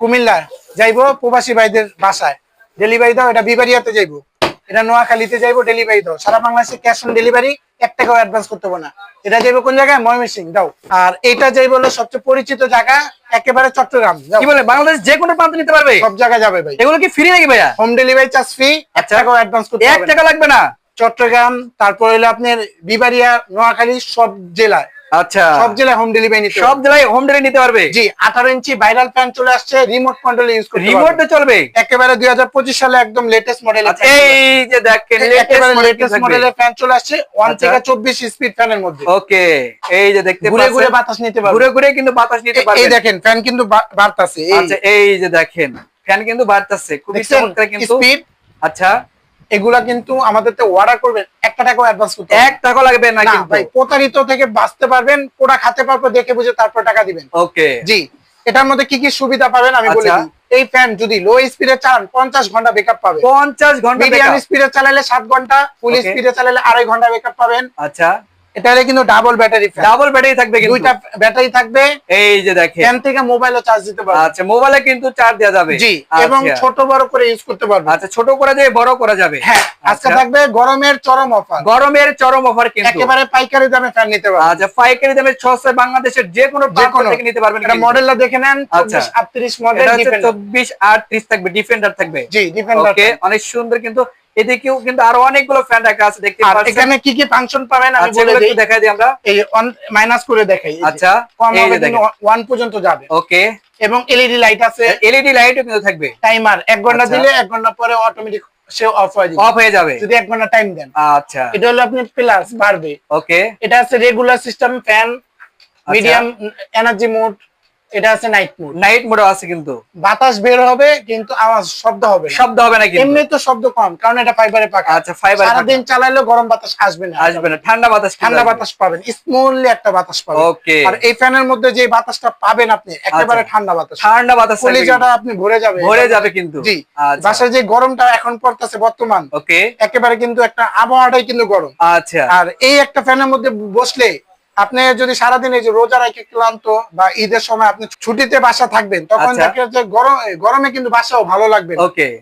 কুমিল্লা যাইবো প্রবাসী ভাইদের বাসায় ডেলিভারি দাও, এটা বিবারিয়াতে যাইবো, এটা নোয়াখালীতে যাইবো, ডেলিভারি দাও। সারা বাংলাদেশে ক্যাশ অন ডেলিভারি, 1 টাকাও অ্যাডভান্স করতে হবে না। এটা যাইবো কোন জায়গায়? ময়মনসিংহ দাও। আর এটা যাইবো হলো সবচেয়ে পরিচিত জায়গা, একেবারে চট্টগ্রাম। কি বলে বাংলাদেশ যে কোনো প্রান্তে নিতে পারবে? সব জায়গায় যাবে ভাই। এগুলো কি ফ্রি নাকি ভাইয়া? হোম ডেলিভারি চার্জ ফ্রি, 1 টাকাও অ্যাডভান্স করতে হবে 1 টাকা লাগবে না। চট্টগ্রাম, তারপর হলো আপনার বিবারিয়া, নোয়াখালী, সব জেলায়, আচ্ছা সব জেলায় হোম ডেলিভারি নিতে সব জেলায় হোম ডেলিভারি নিতে পারবে। জি, 18 ইঞ্চি ভাইরাল ফ্যান চলে আসছে, রিমোট কন্ট্রোল ইউজ করতে পারবেন। রিমোটে চলবে একেবারে 2025 সালে একদম লেটেস্ট মডেল। আচ্ছা এই যে দেখেন লেটেস্ট মডেলের ফ্যান চলে আসছে 1 থেকে 24 স্পিড ফ্যানের মধ্যে। ওকে এই যে দেখতে ঘুরে ঘুরে বাতাস নিতে পারবেন, ঘুরে ঘুরে কিন্তু বাতাস নিতে পারবেন। এই দেখেন ফ্যান কিন্তু বাড়তাছে। আচ্ছা এই যে দেখেন ফ্যান কিন্তু বাড়তাছে, খুবই চমৎকার কিন্তু স্পিড। আচ্ছা এগুলা কিন্তু আমাদের তো অর্ডার করবেন, 1 টাকাও অ্যাডভান্স করতে হবে 1 টাকা লাগবে না কিন্তু ভাই। প্রতারিত থেকে বাঁচতে পারবেন, পোড়া খাতে পারবো, দেখে বুঝে তারপর টাকা দিবেন। ওকে জি, এটার মধ্যে কি কি সুবিধা পাবেন আমি বলে দিই। এই ফ্যান যদি লো স্পিডে চালান 50 ঘন্টা ব্যাকআপ পাবেন। 50 ঘন্টা মিডিয়াম স্পিডে চালালে 7 ঘন্টা, ফুল স্পিডে চালালে 2.5 ঘন্টা ব্যাকআপ পাবেন। আচ্ছা এটা কিন্তু double battery fan, double battery থাকবে কিন্তু, দুইটা ব্যাটারি থাকবে। এই যে দেখেন ফ্যান থেকে মোবাইলও চার্জ দিতে পারবেন। আচ্ছা মোবাইলে কিন্তু চার্জ দেওয়া যাবে। জি, এবং ছোট বড় করে ইউজ করতে পারবেন। আচ্ছা ছোট করা যায়, বড় করা যাবে। হ্যাঁ, আজকে থাকবে গরমের চরম অফার। গরমের চরম অফার কিন্তু একেবারে পাইকারি দামে ফ্যান নিতে পারবেন। আচ্ছা পাইকারি দামে সস্তায় বাংলাদেশের যে কোনো প্রান্ত থেকে নিতে পারবেন। এটা মডেলটা দেখে নেন, 2438 মডেল, 2438 থাকবে, ডিফেন্ডার থাকবে। জি, ডিফেন্ডার। ওকে অনেক সুন্দর কিন্তু এদিকেও কিন্তু আরো অনেকগুলো ফ্যান রাখা আছে দেখতে পাচ্ছেন। এখানে কি কি ফাংশন পাবেন আমি বলে একটু দেখাই দিই আমরা। এই অন মাইনাস করে দেখাই। আচ্ছা এই যে দেখেন 1 পর্যন্ত যাবে। ওকে এবং এলইডি লাইট আছে, এলইডি লাইটও কিন্তু থাকবে। টাইমার 1 ঘন্টা দিলে 1 ঘন্টা পরে অটোমেটিক সে অফ হয়ে যাবে যদি 1 ঘন্টা টাইম দেন। আচ্ছা এটা হলো আপনি প্লাস বাড়বে। ওকে এটা আছে regular system fan, medium energy mode, এটা আছে নাইট মোড। নাইট মোডও আছে কিন্তু বাতাস বের হবে কিন্তু আওয়াজ শব্দ হবে না। শব্দ হবে না কিন্তু, এমনি তো শব্দ কম কারণ এটা ফাইবারে পাকা। আচ্ছা ফাইবার সারা দিন চালালেও গরম বাতাস আসবে না, ঠান্ডা বাতাস পাবেন, স্মুথলি একটা বাতাস পাবেন। ওকে আর এই ফ্যানের মধ্যে যে বাতাসটা পাবেন আপনি একেবারে ঠান্ডা বাতাস, কলিজাটা আপনি ভরে যাবে কিন্তু। জি, বাসায় যে গরমটা এখন পড়তেছে বর্তমান, ওকে একেবারে কিন্তু একটা আবহাওয়াটাই কিন্তু গরম। আচ্ছা আর এই একটা ফ্যানের মধ্যে বসলে আপনি যদি সারাদিন এই যে রোজা রাখে ক্লান্ত বা ঈদের সময় আপনি ছুটিতে বাসা থাকবেন, তখন দেখেন যে গরমে কিন্তু বাসাও ভালো লাগবে,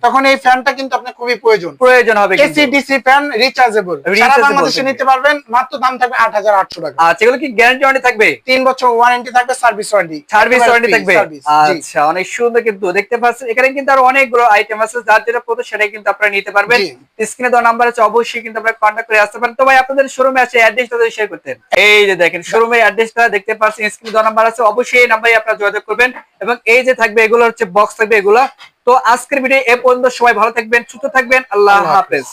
তখন এই ফ্যানটা কিন্তু আপনার খুবই প্রয়োজন হবে। এসি ডিসি ফ্যান রিচার্জেবল, সারা বাংলাদেশে নিতে পারবেন, মাত্র দাম থাকবে 8800 টাকা। আচ্ছা এগুলো কি গ্যারান্টি ওয়ারেন্টি থাকবে? 3 বছর ওয়ারেন্টি থাকবে, সার্ভিস ওয়ারেন্টি থাকবে। আচ্ছা অনেক সুন্দর কিন্তু দেখতে পাচ্ছেন। এখানে কিন্তু আরো অনেকগুলো আইটেম আছে, যার যেটা প্রয়োজন সেটাই কিন্তু আপনারা নিতে পারবেন। স্ক্রিনে দেওয়া নাম্বার আছে, অবশ্যই কিন্তু আপনারা কন্টাক্ট করে আসতে পারেন। তো ভাই আপনাদের শোরুমে আসে অ্যাড্রেসটা যদি শেয়ার করতেন। এই যে দেখেন শোরুমের অ্যাড্রেসটা দেখতে পাচ্ছেন, স্ক্রিনে দেওয়া নাম্বার আছে, অবশ্যই এই নাম্বারে আপনারা যোগাযোগ করবেন। এবং এই যে থাকবে এগুলো হচ্ছে বক্স থাকবে এগুলা। তো আজকের ভিডিও এ পর্যন্ত, সবাই ভালো থাকবেন, সুস্থ থাকবেন, আল্লাহ হাফেজ।